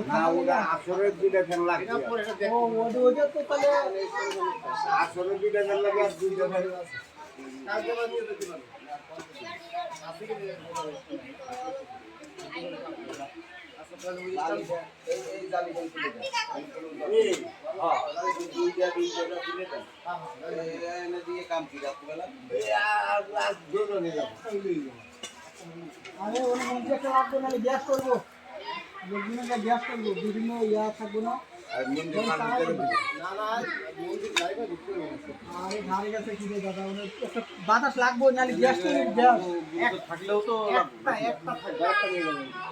না ওটা আসরের দুইটা ফ্যান লাগবে আসরের দুইটা ফ্যান লাগে আর দুইটা ফ্যান আরে ওর মধ্যে একটা লাগবে না গ্যাস করবো গ্যাস করবো বিভিন্ন ইয়া থাকবো না আরে ধারে গেছে কি রে দাদা একটা বাতাস লাগবো নাহলে গ্যাস করবো গ্যাস থাকলেও তো একটা থাকবে একটা নিয়ে যাবেন